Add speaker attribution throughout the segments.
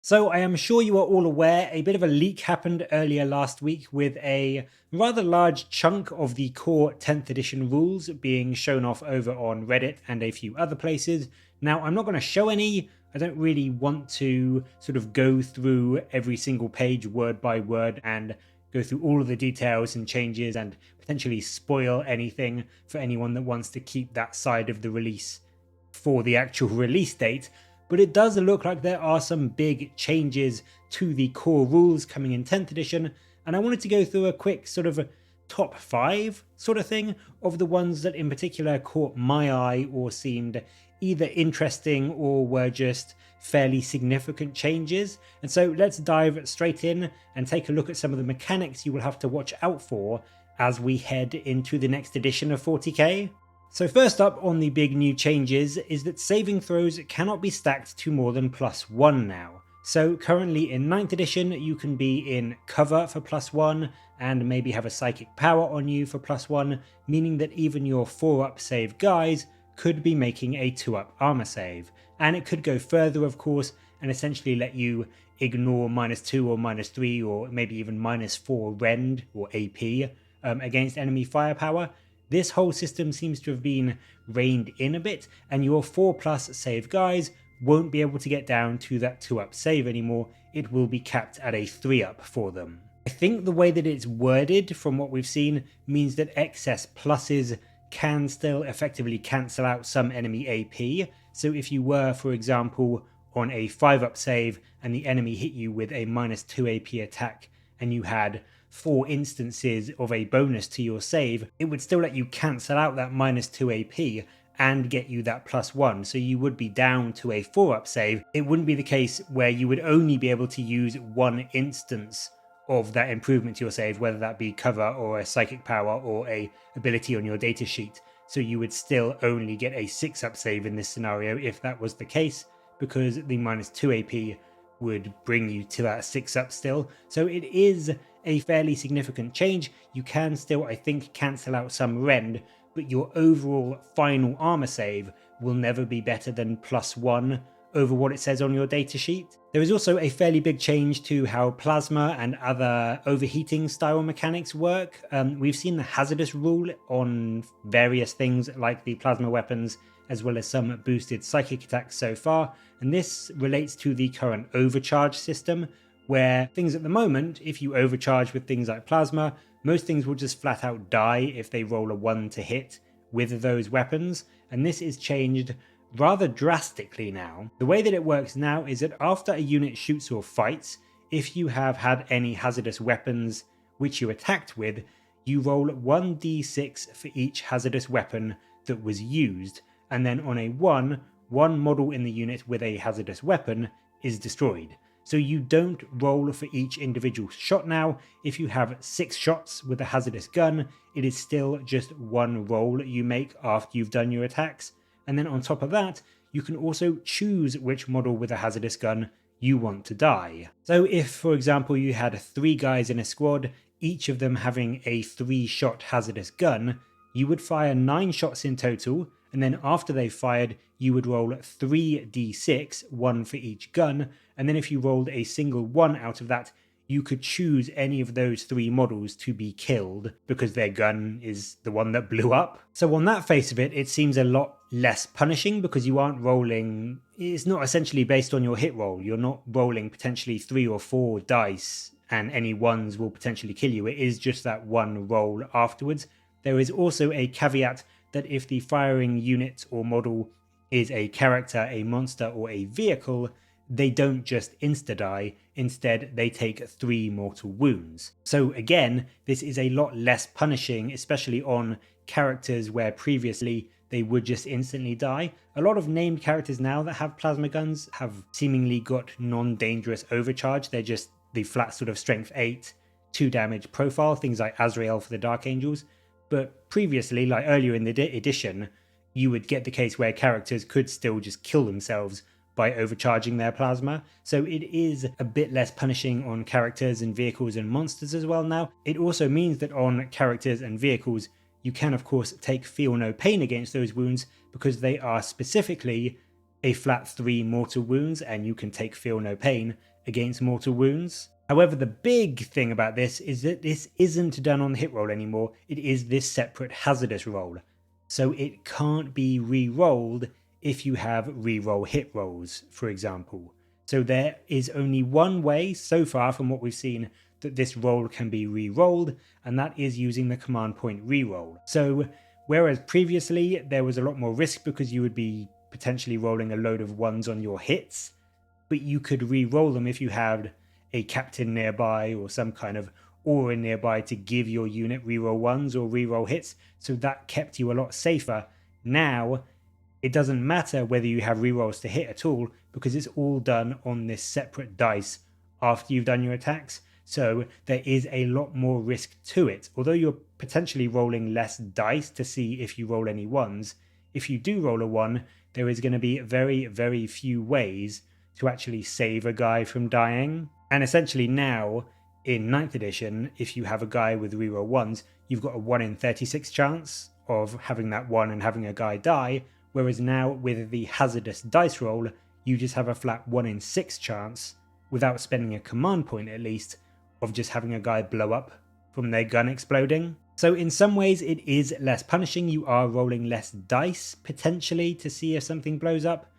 Speaker 1: So I am sure you are all aware a bit of a leak happened earlier last week with a rather large chunk of the core 10th edition rules being shown off over on Reddit and a few other places. Now I'm not going to show any. I don't really want to sort of go through every single page word by word and go through all of the details and changes and potentially spoil anything for anyone that wants to keep that side of the release for the actual release date. But it does look like there are some big changes to the core rules coming in 10th edition, and I wanted to go through a quick sort of top 5 sort of thing of the ones that in particular caught my eye or seemed either interesting or were just fairly significant changes. And so let's dive straight in and take a look at some of the mechanics you will have to watch out for as we head into the next edition of 40k. So first up on the big new changes is that saving throws cannot be stacked to more than +1 now. So currently in 9th edition you can be in cover for +1 and maybe have a psychic power on you for +1, meaning that even your 4-up save guys could be making a 2-up armor save. And it could go further of course and essentially let you ignore -2 or -3 or maybe even -4 rend or AP against enemy firepower. This whole system seems to have been reined in a bit, and your 4+ save guys won't be able to get down to that 2-up save anymore. It will be capped at a 3-up for them. I think the way that it's worded from what we've seen means that excess pluses can still effectively cancel out some enemy AP. So if you were, for example, on a 5-up save and the enemy hit you with a -2 AP attack and you had 4 instances of a bonus to your save, it would still let you cancel out that -2 AP and get you that +1, so you would be down to a 4-up save. It wouldn't be the case where you would only be able to use 1 instance of that improvement to your save, whether that be cover or a psychic power or a ability on your datasheet. So you would still only get a 6-up save in this scenario if that was the case, because the -2 AP would bring you to that 6-up still. So it is a fairly significant change. You can still, I think, cancel out some rend, but your overall final armor save will never be better than +1 over what it says on your datasheet. There is also a fairly big change to how plasma and other overheating style mechanics work. We've seen the hazardous rule on various things like the plasma weapons as well as some boosted psychic attacks so far, and this relates to the current overcharge system, where things at the moment, if you overcharge with things like plasma, most things will just flat out die if they roll a 1 to hit with those weapons, and this is changed rather drastically now. The way that it works now is that after a unit shoots or fights, if you have had any hazardous weapons which you attacked with, you roll 1d6 for each hazardous weapon that was used, and then on a 1, one model in the unit with a hazardous weapon is destroyed. So you don't roll for each individual shot now. If you have 6 shots with a hazardous gun, it is still just 1 roll you make after you've done your attacks. And then on top of that, you can also choose which model with a hazardous gun you want to die. So if, for example, you had 3 guys in a squad, each of them having a 3-shot hazardous gun, you would fire 9 shots in total, and then after they've fired, you would roll 3d6, 1 for each gun, and then if you rolled a single 1 out of that, you could choose any of those 3 models to be killed because their gun is the one that blew up. So on that face of it, it seems a lot less punishing because you aren't rolling, it's not essentially based on your hit roll, you're not rolling potentially 3 or 4 dice and any ones will potentially kill you, it is just that 1 roll afterwards. There is also a caveat that if the firing unit or model is a character, a monster, or a vehicle, they don't just insta-die, instead they take 3 mortal wounds. So again, this is a lot less punishing, especially on characters where previously they would just instantly die. A lot of named characters now that have plasma guns have seemingly got non-dangerous overcharge, they're just the flat sort of strength 8, 2 damage profile, things like Azrael for the Dark Angels. But previously, like earlier in the edition, you would get the case where characters could still just kill themselves by overcharging their plasma. So it is a bit less punishing on characters and vehicles and monsters as well now. It also means that on characters and vehicles, you can of course take feel no pain against those wounds because they are specifically a flat 3 mortal wounds and you can take feel no pain, against mortal wounds. However, the big thing about this is that this isn't done on the hit roll anymore. It is this separate hazardous roll. So it can't be re-rolled if you have re-roll hit rolls, for example. So there is only one way so far from what we've seen that this roll can be re-rolled, and that is using the command point re-roll. So whereas previously there was a lot more risk because you would be potentially rolling a load of ones on your hits, but you could re-roll them if you had a captain nearby or some kind of aura nearby to give your unit re-roll ones or re-roll hits, so that kept you a lot safer. Now it doesn't matter whether you have re-rolls to hit at all, because it's all done on this separate dice after you've done your attacks. So there is a lot more risk to it. Although you're potentially rolling less dice to see if you roll any ones, if you do roll a one, there is going to be very, very few ways to actually save a guy from dying. And essentially now, in 9th edition, if you have a guy with reroll ones, you've got a 1 in 36 chance of having that one and having a guy die, whereas now with the hazardous dice roll, you just have a flat 1 in 6 chance, without spending a command point at least, of just having a guy blow up from their gun exploding. So in some ways it is less punishing, you are rolling less dice potentially to see if something blows up,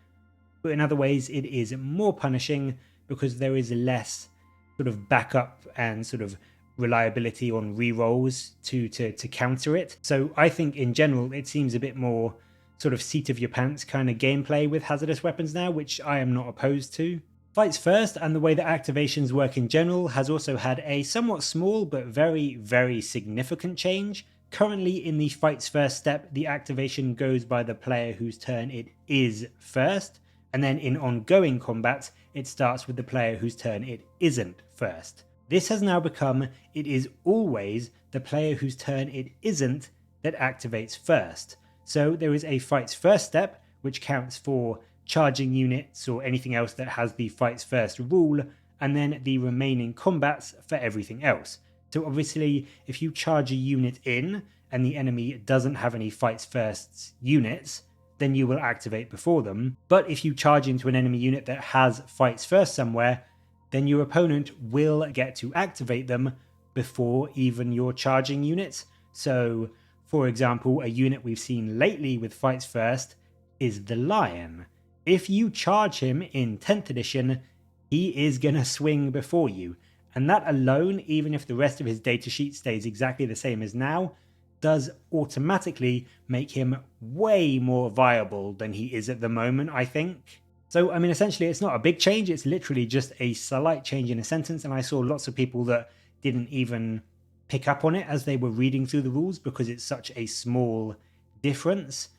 Speaker 1: but in other ways it is more punishing because there is less sort of backup and sort of reliability on rerolls to counter it. So I think in general it seems a bit more sort of seat of your pants kind of gameplay with hazardous weapons now, which I am not opposed to. Fights First and the way that activations work in general has also had a somewhat small but very, very significant change. Currently in the Fights First step, the activation goes by the player whose turn it is first, and then in ongoing combat, it starts with the player whose turn it isn't first. This has now become, it is always the player whose turn it isn't that activates first. So there is a Fights First step, which counts for charging units or anything else that has the Fights First rule, and then the remaining combats for everything else. So obviously, if you charge a unit in and the enemy doesn't have any Fights First units, then you will activate before them. But if you charge into an enemy unit that has Fights First somewhere, then your opponent will get to activate them before even your charging units. So, for example, a unit we've seen lately with Fights First is the Lion. If you charge him in 10th edition, he is going to swing before you. And that alone, even if the rest of his datasheet stays exactly the same as now, does automatically make him way more viable than he is at the moment, I think. So, I mean, essentially, it's not a big change. It's literally just a slight change in a sentence. And I saw lots of people that didn't even pick up on it as they were reading through the rules because it's such a small difference.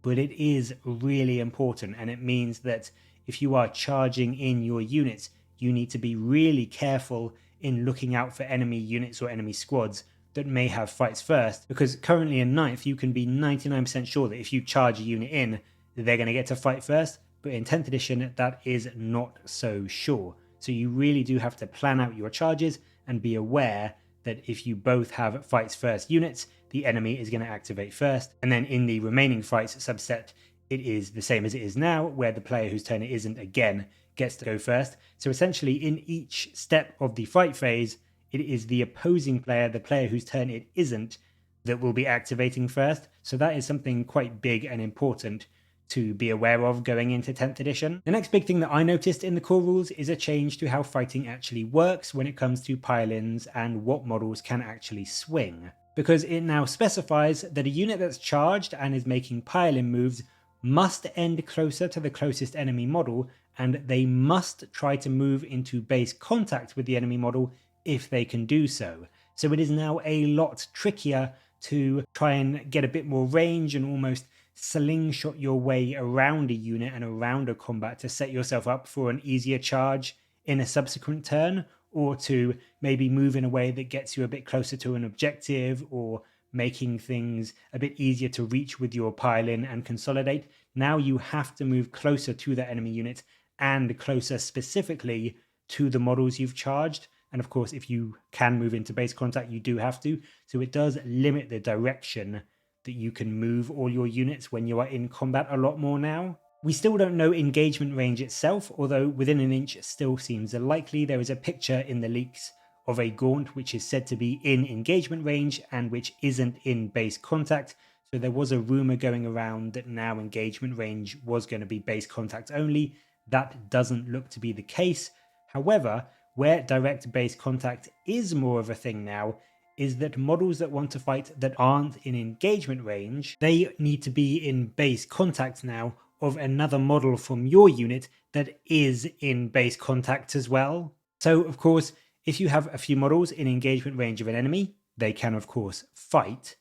Speaker 1: But it is really important, and it means that if you are charging in your units, you need to be really careful in looking out for enemy units or enemy squads that may have Fights First, because currently in 9th you can be 99% sure that if you charge a unit in, they're going to get to fight first, but in 10th edition that is not so sure. So you really do have to plan out your charges and be aware that if you both have Fights First units, the enemy is going to activate first, and then in the remaining fights subset, it is the same as it is now, where the player whose turn it isn't again gets to go first. So essentially in each step of the fight phase, it is the opposing player, the player whose turn it isn't, that will be activating first. So that is something quite big and important to be aware of going into 10th edition. The next big thing that I noticed in the core rules is a change to how fighting actually works when it comes to pile-ins and what models can actually swing. Because it now specifies that a unit that's charged and is making pile-in moves must end closer to the closest enemy model, and they must try to move into base contact with the enemy model if they can do so. So it is now a lot trickier to try and get a bit more range and almost slingshot your way around a unit and around a combat to set yourself up for an easier charge in a subsequent turn, or to maybe move in a way that gets you a bit closer to an objective, or making things a bit easier to reach with your pile-in and consolidate. Now you have to move closer to that enemy unit and closer specifically to the models you've charged. And of course, if you can move into base contact, you do have to. So it does limit the direction that you can move all your units when you are in combat a lot more now. We still don't know engagement range itself, although within an inch still seems likely. There is a picture in the leaks of a gaunt which is said to be in engagement range and which isn't in base contact. So there was a rumor going around that now engagement range was going to be base contact only. That doesn't look to be the case. However, where direct base contact is more of a thing now is that models that want to fight that aren't in engagement range, they need to be in base contact now of another model from your unit that is in base contact as well. So of course, if you have a few models in engagement range of an enemy, they can of course fight.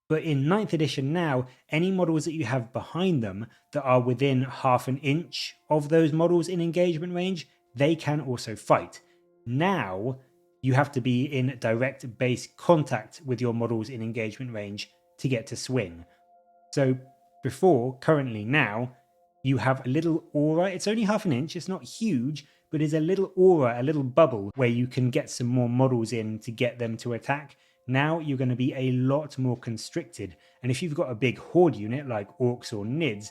Speaker 1: But in 9th edition now, any models that you have behind them that are within half an inch of those models in engagement range, they can also fight. Now, you have to be in direct base contact with your models in engagement range to get to swing. So before, currently now, you have a little aura. It's only half an inch, it's not huge, but it's a little aura, a little bubble where you can get some more models in to get them to attack. Now you're going to be a lot more constricted. And if you've got a big horde unit like orcs or nids,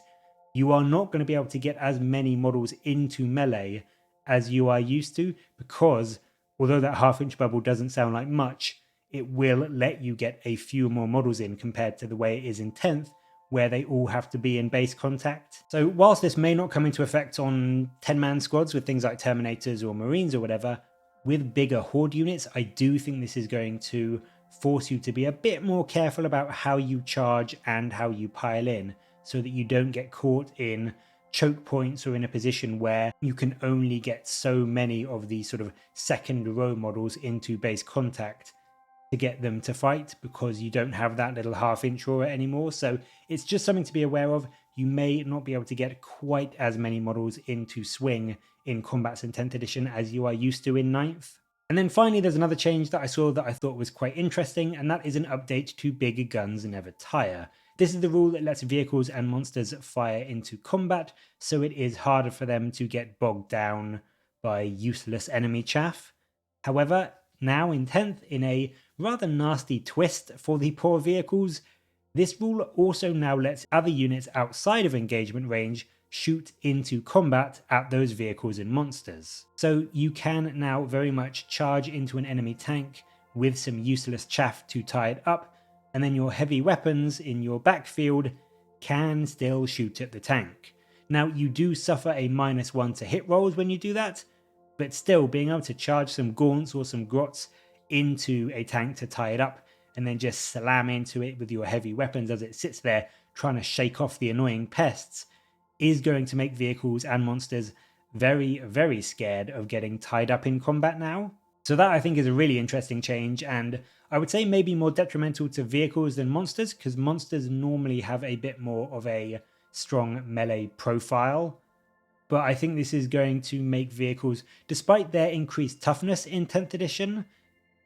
Speaker 1: you are not going to be able to get as many models into melee as you are used to, because although that half-inch bubble doesn't sound like much, it will let you get a few more models in compared to the way it is in 10th, where they all have to be in base contact. So whilst this may not come into effect on 10-man squads with things like Terminators or Marines or whatever, with bigger horde units, I do think this is going to force you to be a bit more careful about how you charge and how you pile in, so that you don't get caught in choke points or in a position where you can only get so many of these sort of second row models into base contact to get them to fight, because you don't have that little half-inch aura anymore. So it's just something to be aware of. You may not be able to get quite as many models into swing in combats in 10th edition as you are used to in 9th. And then finally, there's another change that I saw that I thought was quite interesting, and that is an update to Big Guns Never Tire. This is the rule that lets vehicles and monsters fire into combat, so it is harder for them to get bogged down by useless enemy chaff. However, now in 10th, in a rather nasty twist for the poor vehicles, this rule also now lets other units outside of engagement range shoot into combat at those vehicles and monsters. So you can now very much charge into an enemy tank with some useless chaff to tie it up, and then your heavy weapons in your backfield can still shoot at the tank. Now you do suffer a -1 to hit rolls when you do that, but still being able to charge some gaunts or some grots into a tank to tie it up and then just slam into it with your heavy weapons as it sits there trying to shake off the annoying pests is going to make vehicles and monsters very, very scared of getting tied up in combat now. So that I think is a really interesting change, and I would say maybe more detrimental to vehicles than monsters, because monsters normally have a bit more of a strong melee profile. But I think this is going to make vehicles, despite their increased toughness in 10th edition,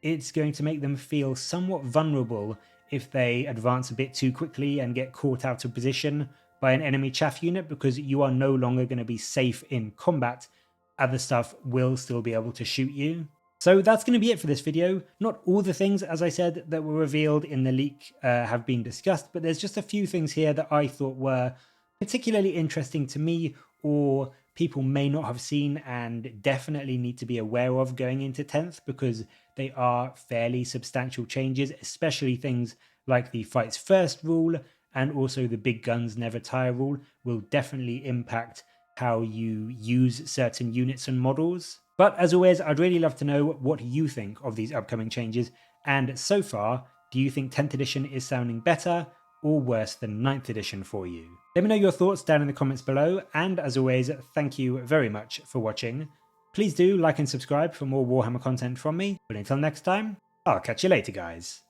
Speaker 1: it's going to make them feel somewhat vulnerable if they advance a bit too quickly and get caught out of position by an enemy chaff unit, because you are no longer going to be safe in combat. Other stuff will still be able to shoot you. So that's going to be it for this video. Not all the things, as I said, that were revealed in the leak have been discussed, but there's just a few things here that I thought were particularly interesting to me, or people may not have seen and definitely need to be aware of going into 10th, because they are fairly substantial changes, especially things like the fights first rule and also the big guns never tire rule will definitely impact how you use certain units and models. But as always, I'd really love to know what you think of these upcoming changes, and so far, do you think 10th edition is sounding better or worse than 9th edition for you? Let me know your thoughts down in the comments below, and as always, thank you very much for watching. Please do like and subscribe for more Warhammer content from me, but until next time, I'll catch you later guys.